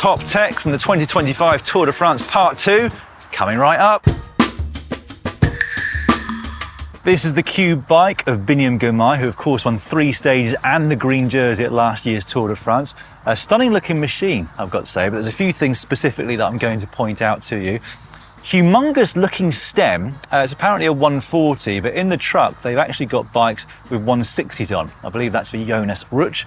top tech from the 2025 Tour de France Part 2, coming right up. This is the Cube bike of Biniam Girmay, who of course won 3 stages and the green jersey at last year's Tour de France. A stunning looking machine, I've got to say, but there's a few things specifically that I'm going to point out to you. Humongous looking stem. It's apparently a 140, but in the truck they've actually got bikes with 160s on. I believe that's for Jonas Ruch.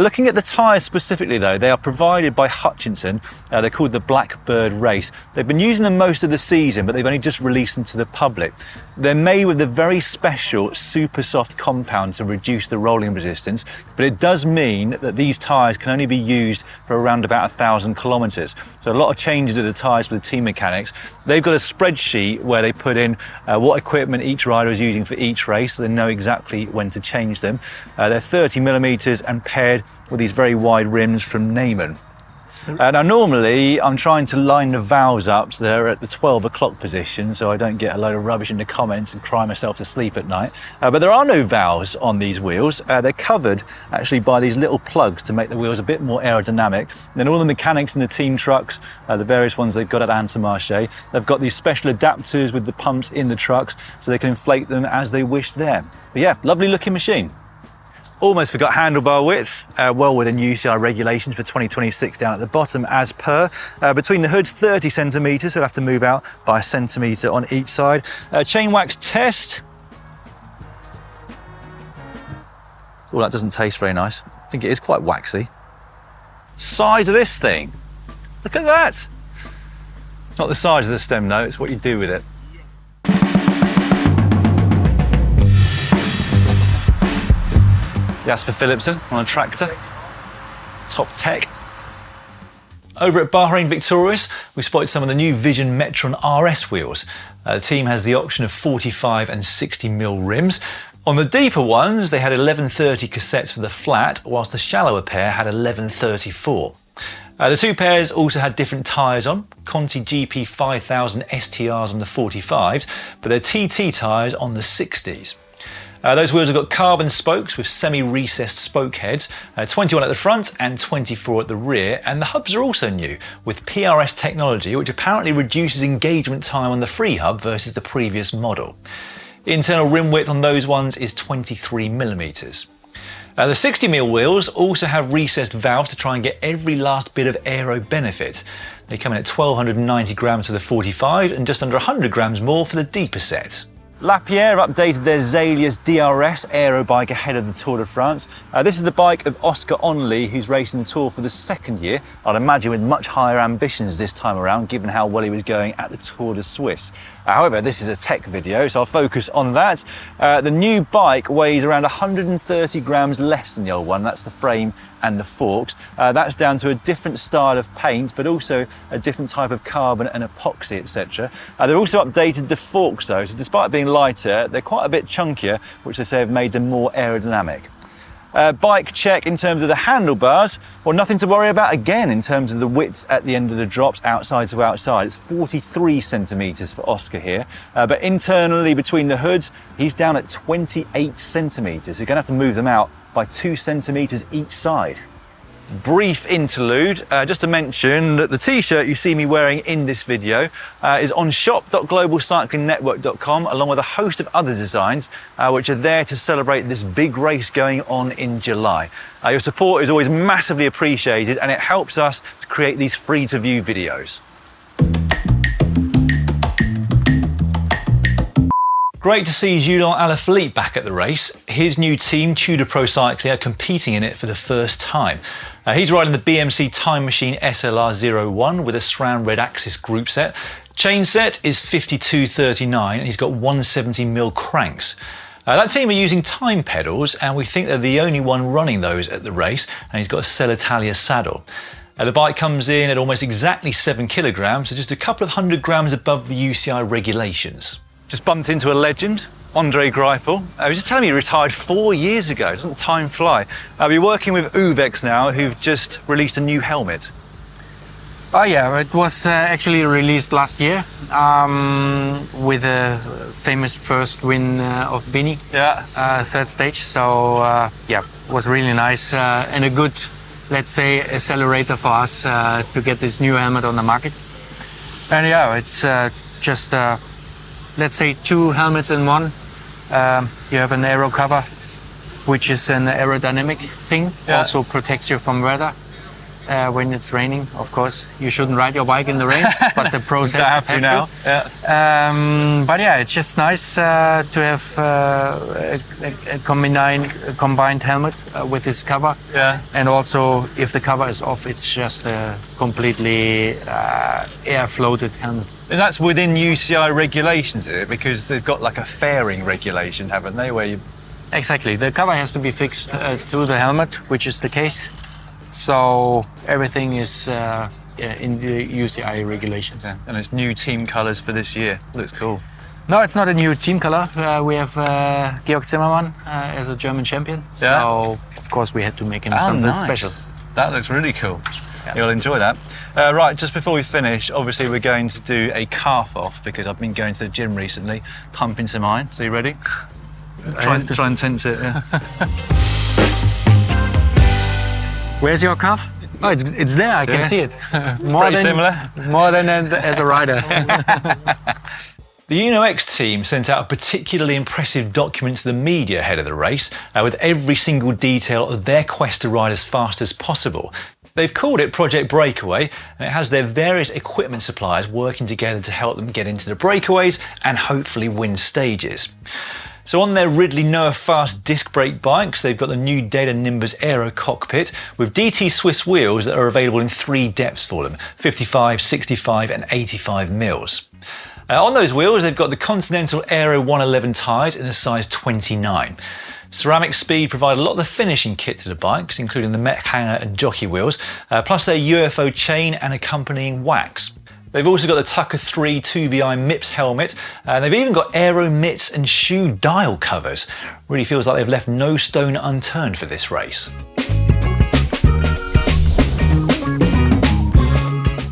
Looking at the tyres specifically though, they are provided by Hutchinson. They're called the Blackbird Race. They've been using them most of the season, but they've only just released them to the public. They're made with a very special super soft compound to reduce the rolling resistance, but it does mean that these tyres can only be used for around about 1,000 kilometres. So a lot of changes to the tyres for the team mechanics. They've got a spreadsheet where they put in what equipment each rider is using for each race, so they know exactly when to change them. They're 30 millimetres and paired with these very wide rims from Neyman. Now normally I'm trying to line the valves up so they're at the 12 o'clock position so I don't get a load of rubbish in the comments and cry myself to sleep at night. But there are no valves on these wheels. They're covered actually by these little plugs to make the wheels a bit more aerodynamic. Then all the mechanics in the team trucks, the various ones they've got at Intermarché, they've got these special adapters with the pumps in the trucks so they can inflate them as they wish there. But yeah, lovely looking machine. Almost forgot handlebar width, well within UCI regulations for 2026 down at the bottom as per. Between the hoods 30 centimetres, so we'll have to move out by a centimetre on each side. Chain wax test. Oh, that doesn't taste very nice. I think it is quite waxy. Size of this thing. Look at that. It's not the size of the stem though, it's what you do with it. Jasper Philipsen on a tractor, top tech. Over at Bahrain Victorious, we spotted some of the new Vision Metron RS wheels. The team has the option of 45 and 60mm rims. On the deeper ones, they had 1130 cassettes for the flat, whilst the shallower pair had 1134. The two pairs also had different tyres on, Conti GP 5000 STRs on the 45s, but they're TT tyres on the 60s. Those wheels have got carbon spokes with semi-recessed spoke heads, 21 at the front and 24 at the rear, and the hubs are also new with PRS technology, which apparently reduces engagement time on the free hub versus the previous model. Internal rim width on those ones is 23mm. The 60mm wheels also have recessed valves to try and get every last bit of aero benefit. They come in at 1290 grams for the 45 and just under 100 grams more for the deeper set. Lapierre updated their Zelius DRS Aero bike ahead of the Tour de France. This is the bike of Oscar Onley, who's racing the Tour for the 2nd year. I'd imagine with much higher ambitions this time around, given how well he was going at the Tour de Suisse. However, this is a tech video, so I'll focus on that. The new bike weighs around 130 grams less than the old one. That's the frame and the forks. That's down to a different style of paint, but also a different type of carbon and epoxy, etc. They've also updated the forks though, so despite being lighter, they're quite a bit chunkier, which they say have made them more aerodynamic. Bike check in terms of the handlebars. Well, nothing to worry about again in terms of the width at the end of the drops, outside to outside. It's 43 centimetres for Oscar here, but internally between the hoods, he's down at 28 centimetres. So you're going to have to move them out by 2 centimetres each side. Brief interlude, just to mention that the t-shirt you see me wearing in this video is on shop.globalcyclingnetwork.com, along with a host of other designs which are there to celebrate this big race going on in July. Your support is always massively appreciated and it helps us to create these free to view videos. Great to see Julian Alaphilippe back at the race. His new team, Tudor Pro Cycling, are competing in it for the first time. He's riding the BMC Time Machine SLR01 with a SRAM Red Axis group set. Chain set is 5239 and he's got 170mm cranks. That team are using time pedals and we think they're the only one running those at the race, and he's got a Cellitalia saddle. The bike comes in at almost exactly 7 kilograms, so just a couple of 100 grams above the UCI regulations. Just bumped into a legend, Andre Greipel. He was just telling me he retired 4 years ago. Doesn't time fly? I'll be working with Uvex now, who've just released a new helmet. Oh yeah, it was actually released last year with a famous first win of Bini, 3rd stage. So yeah, it was really nice and a good let's say, accelerator for us to get this new helmet on the market. And yeah, it's just, let's say, 2 helmets in one. You have an Aero cover, which is an aerodynamic thing, also protects you from weather. When it's raining, of course, you shouldn't ride your bike in the rain, but the pros have to now. Yeah. But yeah, it's just nice to have a combined helmet with this cover. Yeah. And also, if the cover is off, it's just a completely air-floated helmet. And that's within UCI regulations, is it? Because they've got like a fairing regulation, haven't they? Where you... Exactly. The cover has to be fixed to the helmet, which is the case. So everything is in the UCI regulations. Yeah. And it's new team colours for this year. Looks cool. No, it's not a new team colour. We have Georg Zimmermann as a German champion. Yeah. So, of course, we had to make him something special. That looks really cool. Yeah. You'll enjoy that. Right, just before we finish, obviously we're going to do a calf off because I've been going to the gym recently, pumping some iron. So you ready? Try and tense it, yeah. Where's your calf? Oh, it's there. I can see it. More than as a rider. The Uvex team sent out a particularly impressive document to the media ahead of the race, with every single detail of their quest to ride as fast as possible. They've called it Project Breakaway, and it has their various equipment suppliers working together to help them get into the breakaways and hopefully win stages. So on their Ridley Noah Fast disc brake bikes, they've got the new Data Nimbus Aero cockpit with DT Swiss wheels that are available in 3 depths for them, 55, 65 and 85 mils. On those wheels, they've got the Continental Aero 111 tyres in a size 29. Ceramic Speed provide a lot of the finishing kit to the bikes, including the mech hanger and jockey wheels, plus their UFO chain and accompanying wax. They've also got the Tucker 3 2BI MIPS helmet, and they've even got Aero mitts and shoe dial covers. Really feels like they've left no stone unturned for this race.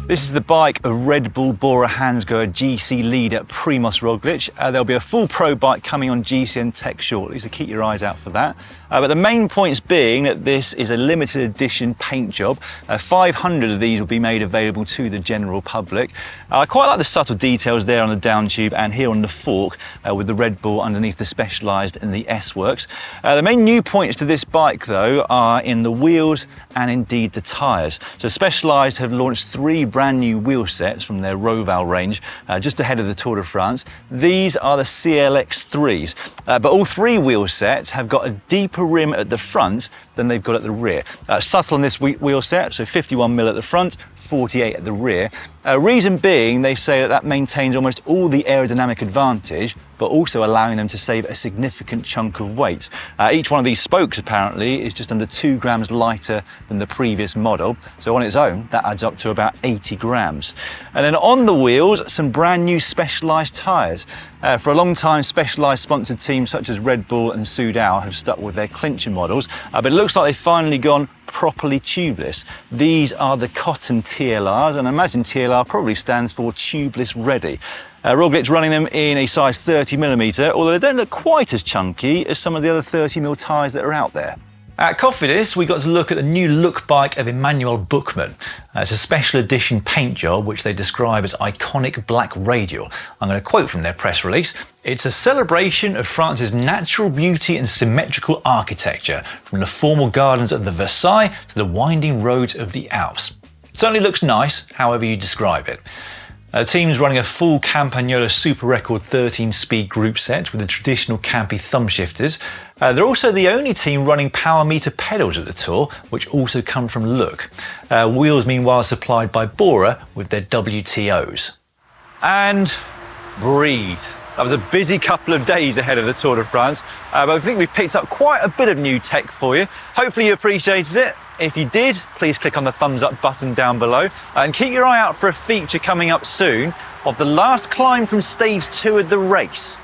This is the bike of Red Bull Bora Hansgrohe GC leader Primož Roglič. There'll be a full pro bike coming on GCNTech shortly, so keep your eyes out for that. But the main points being that this is a limited edition paint job. 500 of these will be made available to the general public. I quite like the subtle details there on the down tube and here on the fork with the Red Bull underneath the Specialized and the S-Works. The main new points to this bike though are in the wheels and indeed the tyres. So Specialized have launched 3 brand new wheel sets from their Roval range just ahead of the Tour de France. These are the CLX3s, but all 3 wheel sets have got a deeper rim at the front than they've got at the rear. Subtle on this wheel set, so 51mm at the front, 48 at the rear. Reason being, they say that maintains almost all the aerodynamic advantage, but also allowing them to save a significant chunk of weight. Each one of these spokes apparently is just under 2 grams lighter than the previous model, so on its own that adds up to about 80 grams. And then on the wheels, some brand new Specialized tyres. For a long time, Specialized sponsored teams such as Red Bull and Soudal have stuck with their clincher models, but it looks like they've finally gone properly tubeless. These are the Cotton TLRs, and I imagine TLR probably stands for tubeless ready. Roglič running them in a size 30mm, although they don't look quite as chunky as some of the other 30mm tyres that are out there. At Cofidis, we got to look at the new look bike of Emmanuel Buchmann. It's a special edition paint job which they describe as iconic black radial. I'm going to quote from their press release. It's a celebration of France's natural beauty and symmetrical architecture, from the formal gardens of the Versailles to the winding roads of the Alps. It certainly looks nice, however you describe it. The team's running a full Campagnola Super Record 13-speed group set with the traditional Campy thumb shifters. They're also the only team running power meter pedals at the Tour, which also come from Look. Wheels, meanwhile, supplied by Bora with their WTOs. And breathe. That was a busy couple of days ahead of the Tour de France, but I think we picked up quite a bit of new tech for you. Hopefully you appreciated it. If you did, please click on the thumbs up button down below and keep your eye out for a feature coming up soon of the last climb from stage 2 of the race.